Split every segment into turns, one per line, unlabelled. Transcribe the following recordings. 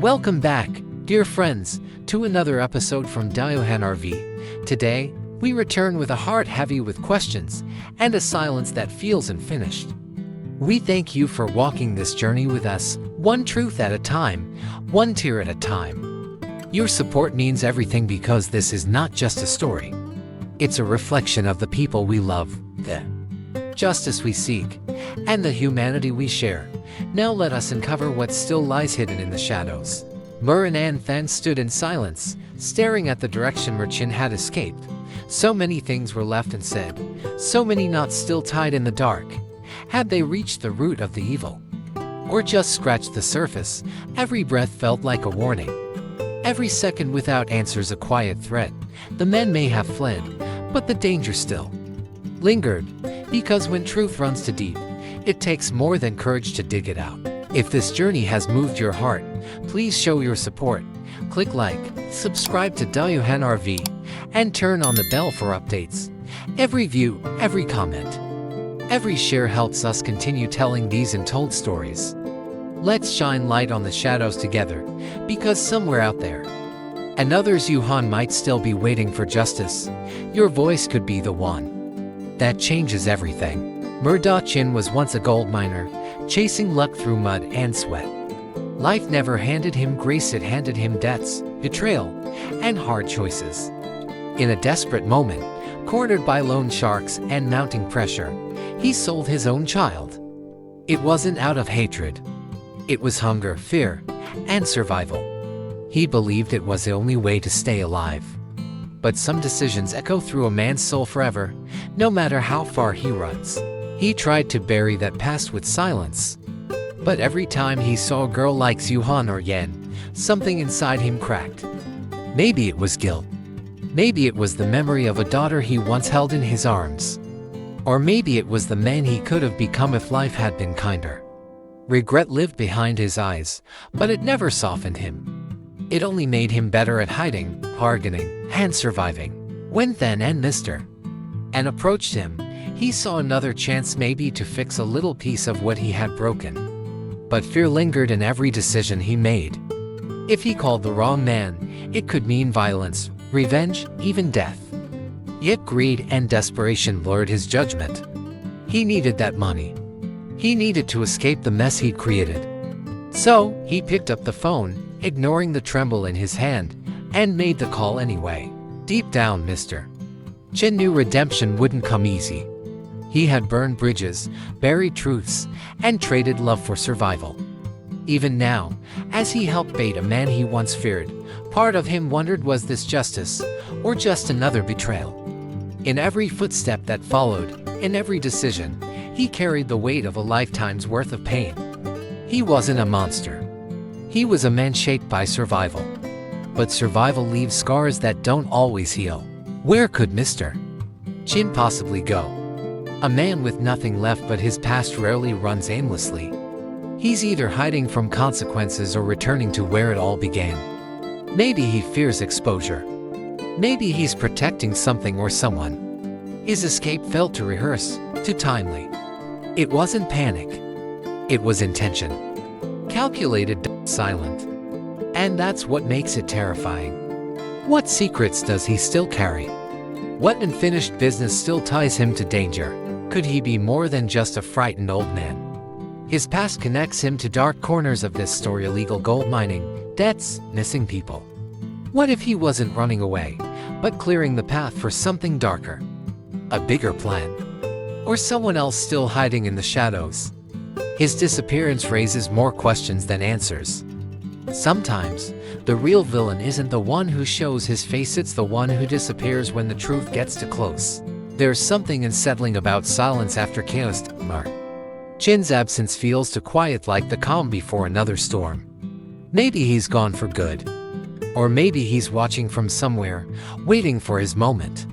Welcome back, dear friends, to another episode from Dieu Han RV. Today, we return with a heart heavy with questions and a silence that feels unfinished. We thank you for walking this journey with us, one truth at a time, one tear at a time. Your support means everything because this is not just a story. It's a reflection of the people we love, the justice we seek, and the humanity we share. Now let us uncover what still lies hidden in the shadows. Mur and An Than stood in silence, staring at the direction where Chin had escaped. So many things were left unsaid, so many knots still tied in the dark. Had they reached the root of the evil? Or just scratched the surface? Every breath felt like a warning. Every second without answers a quiet threat. The men may have fled, but the danger still lingered. Because when truth runs too deep, it takes more than courage to dig it out. If this journey has moved your heart, please show your support. Click like, subscribe to Dieu Han RV, and turn on the bell for updates. Every view, every comment, every share helps us continue telling these untold stories. Let's shine light on the shadows together, because somewhere out there, another's Dieu Han might still be waiting for justice. Your voice could be the one that changes everything. Murdoch was once a gold miner, chasing luck through mud and sweat. Life never handed him grace, it handed him debts, betrayal, and hard choices. In a desperate moment, cornered by loan sharks and mounting pressure, he sold his own child. It wasn't out of hatred. It was hunger, fear, and survival. He believed it was the only way to stay alive. But some decisions echo through a man's soul forever, no matter how far he runs. He tried to bury that past with silence. But every time he saw a girl like Dieu Han or Yen, something inside him cracked. Maybe it was guilt. Maybe it was the memory of a daughter he once held in his arms. Or maybe it was the man he could have become if life had been kinder. Regret lived behind his eyes, but it never softened him. It only made him better at hiding, bargaining, and surviving. When Than and Mr. An approached him, he saw another chance maybe to fix a little piece of what he had broken. But fear lingered in every decision he made. If he called the wrong man, it could mean violence, revenge, even death. Yet greed and desperation blurred his judgment. He needed that money. He needed to escape the mess he'd created. So, he picked up the phone, ignoring the tremble in his hand, and made the call anyway. Deep down, Mr. Chin knew redemption wouldn't come easy. He had burned bridges, buried truths, and traded love for survival. Even now, as he helped bait a man he once feared, part of him wondered, was this justice, or just another betrayal? In every footstep that followed, in every decision, he carried the weight of a lifetime's worth of pain. He wasn't a monster. He was a man shaped by survival. But survival leaves scars that don't always heal. Where could Mr. Chin possibly go? A man with nothing left but his past rarely runs aimlessly. He's either hiding from consequences or returning to where it all began. Maybe he fears exposure. Maybe he's protecting something or someone. His escape felt too rehearsed, too timely. It wasn't panic. It was intention. Calculated, silent. And that's what makes it terrifying. What secrets does he still carry? What unfinished business still ties him to danger? Could he be more than just a frightened old man? His past connects him to dark corners of this story: illegal gold mining, debts, missing people. What if he wasn't running away, but clearing the path for something darker? A bigger plan? Or someone else still hiding in the shadows? His disappearance raises more questions than answers. Sometimes, the real villain isn't the one who shows his face, it's the one who disappears when the truth gets too close. There's something unsettling about silence after chaos. Chin's absence feels too quiet, like the calm before another storm. Maybe he's gone for good. Or maybe he's watching from somewhere, waiting for his moment.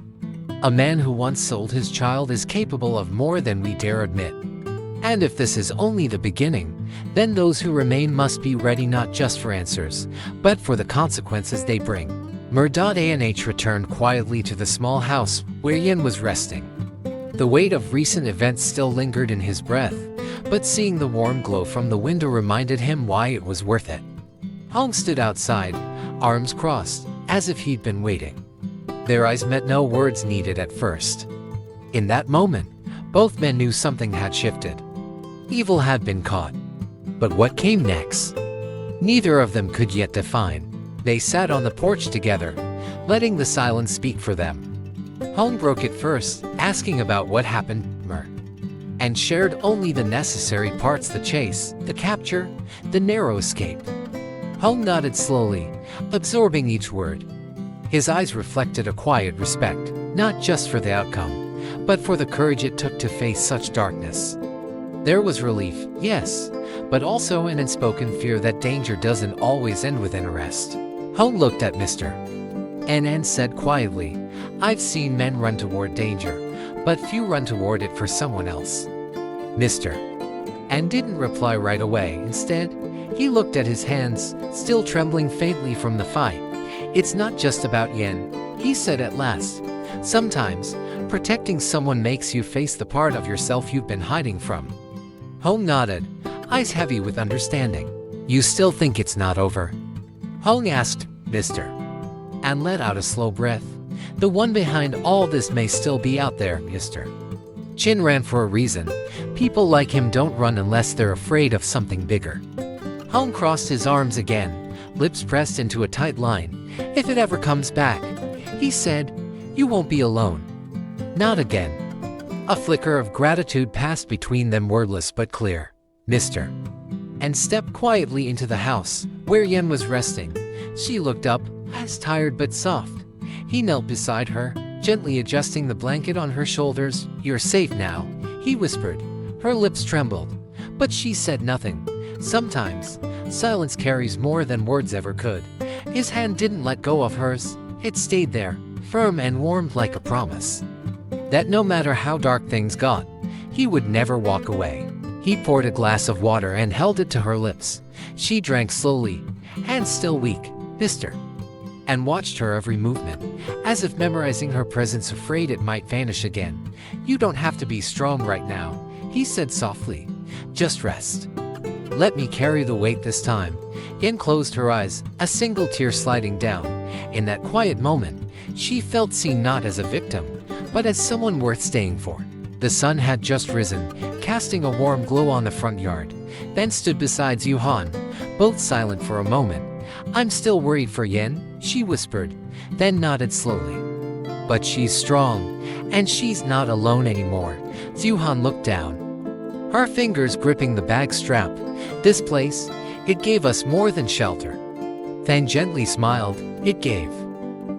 A man who once sold his child is capable of more than we dare admit. And if this is only the beginning, then those who remain must be ready not just for answers, but for the consequences they bring. Murdoch returned quietly to the small house where Yen was resting. The weight of recent events still lingered in his breath, but seeing the warm glow from the window reminded him why it was worth it. Hong stood outside, arms crossed, as if he'd been waiting. Their eyes met, no words needed at first. In that moment, both men knew something had shifted. Evil had been caught. But what came next? Neither of them could yet define. They sat on the porch together, letting the silence speak for them. Hong broke it first, asking about what happened, and shared only the necessary parts: the chase, the capture, the narrow escape. Hong nodded slowly, absorbing each word. His eyes reflected a quiet respect, not just for the outcome, but for the courage it took to face such darkness. There was relief, yes, but also an unspoken fear that danger doesn't always end with an arrest. Hong looked at Mr. N and said quietly, "I've seen men run toward danger, but few run toward it for someone else." Mr. N didn't reply right away. Instead, he looked at his hands, still trembling faintly from the fight. "It's not just about Yen," he said at last. "Sometimes, protecting someone makes you face the part of yourself you've been hiding from." Hong nodded, eyes heavy with understanding. "You still think it's not over?" Hong asked. Mr. and let out a slow breath. "The one behind all this may still be out there, Mr. Chin ran for a reason. People like him don't run unless they're afraid of something bigger." Hong crossed his arms again, lips pressed into a tight line. "If it ever comes back," he said, "you won't be alone." Not again. A flicker of gratitude passed between them, wordless but clear. Mr. and stepped quietly into the house, where Yen was resting. She looked up, eyes tired but soft. He knelt beside her, gently adjusting the blanket on her shoulders. "You're safe now," he whispered. Her lips trembled, but she said nothing. Sometimes, silence carries more than words ever could. His hand didn't let go of hers. It stayed there, firm and warm like a promise. That no matter how dark things got, he would never walk away. He poured a glass of water and held it to her lips. She drank slowly, hands still weak. "Mr. and watched her every movement, as if memorizing her presence, afraid it might vanish again. "You don't have to be strong right now," he said softly. "Just rest. Let me carry the weight this time." Yen closed her eyes, a single tear sliding down. In that quiet moment, she felt seen, not as a victim, but as someone worth staying for. The sun had just risen, casting a warm glow on the front yard, then stood beside Dieu Han, both silent for a moment. "I'm still worried for Yen," she whispered, then nodded slowly. "But she's strong, and she's not alone anymore." Dieu Han looked down, her fingers gripping the bag strap. "This place, it gave us more than shelter." Then gently smiled, "It gave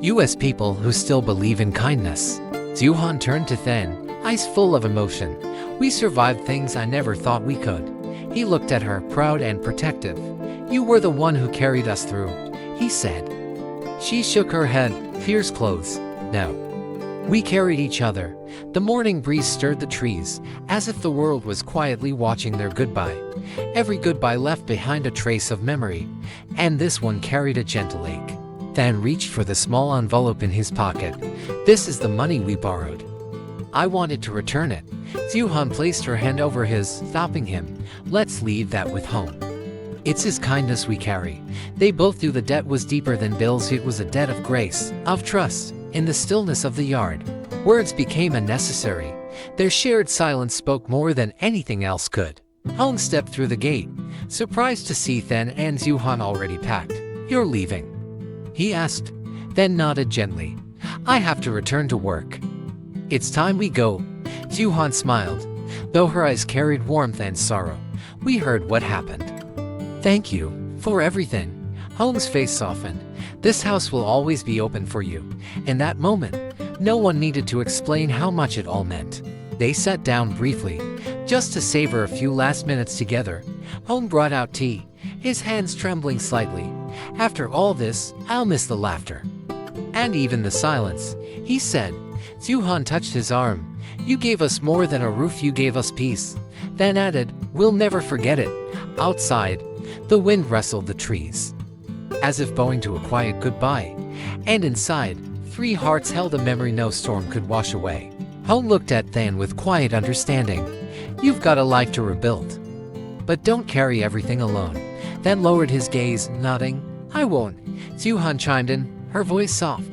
us people who still believe in kindness." Dieu Han turned to Then, eyes full of emotion. "We survived things I never thought we could." He looked at her, proud and protective. "You were the one who carried us through," he said. She shook her head, tears closed. "No. We carried each other." The morning breeze stirred the trees, as if the world was quietly watching their goodbye. Every goodbye left behind a trace of memory, and this one carried a gentle ache. Then reached for the small envelope in his pocket. "This is the money we borrowed. I wanted to return it." Dieu Han placed her hand over his, stopping him. "Let's leave that with Hong. It's his kindness we carry." They both knew the debt was deeper than bills. It was a debt of grace, of trust. In the stillness of the yard, words became unnecessary. Their shared silence spoke more than anything else could. Hong stepped through the gate, surprised to see Then and Dieu Han already packed. "You're leaving?" he asked, then nodded gently. "I have to return to work. It's time we go." Dieu Han smiled, though her eyes carried warmth and sorrow. "We heard what happened. Thank you for everything." Hong's face softened. "This house will always be open for you." In that moment, no one needed to explain how much it all meant. They sat down briefly, just to savor a few last minutes together. Hong brought out tea, his hands trembling slightly. "After all this, I'll miss the laughter. And even the silence," he said. Dieu Han touched his arm. "You gave us more than a roof, you gave us peace." Then added, "We'll never forget it." Outside, the wind rustled the trees, as if bowing to a quiet goodbye. And inside, three hearts held a memory no storm could wash away. Hong looked at Then with quiet understanding. "You've got a life to rebuild, but don't carry everything alone." Then lowered his gaze, nodding. I won't, Dieu Han chimed in, her voice soft.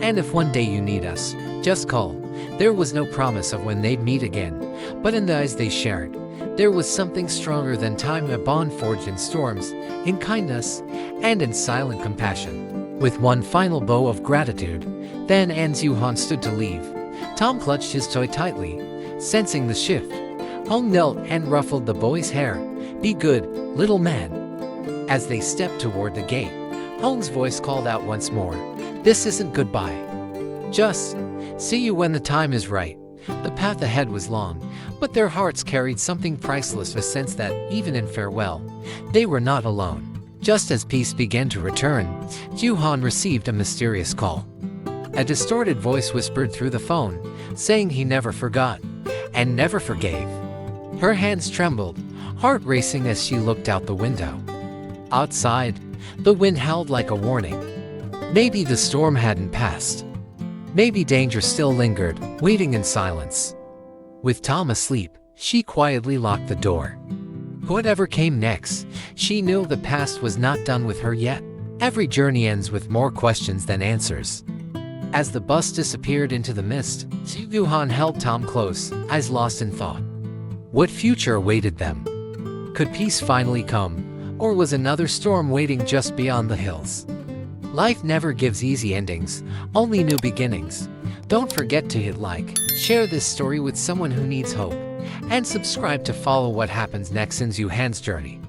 And if one day you need us, just call. There was no promise of when they'd meet again, but in the eyes they shared, there was something stronger than time, a bond forged in storms, in kindness, and in silent compassion. With one final bow of gratitude, then Dieu Han stood to leave. Tom clutched his toy tightly, sensing the shift. Hong knelt and ruffled the boy's hair. Be good, little man. As they stepped toward the gate, Hong's voice called out once more. This isn't goodbye. Just see you when the time is right. The path ahead was long, but their hearts carried something priceless, a sense that, even in farewell, they were not alone. Just as peace began to return, Dieu Han received a mysterious call. A distorted voice whispered through the phone, saying he never forgot and never forgave. Her hands trembled, heart racing as she looked out the window. Outside, the wind howled like a warning. Maybe the storm hadn't passed. Maybe danger still lingered, waiting in silence. With Tom asleep, she quietly locked the door. Whatever came next, she knew the past was not done with her yet. Every journey ends with more questions than answers. As the bus disappeared into the mist, Dieu Han held Tom close, eyes lost in thought. What future awaited them? Could peace finally come, or was another storm waiting just beyond the hills? Life never gives easy endings, only new beginnings. Don't forget to hit like, share this story with someone who needs hope, and subscribe to follow what happens next in Dieu Han's journey.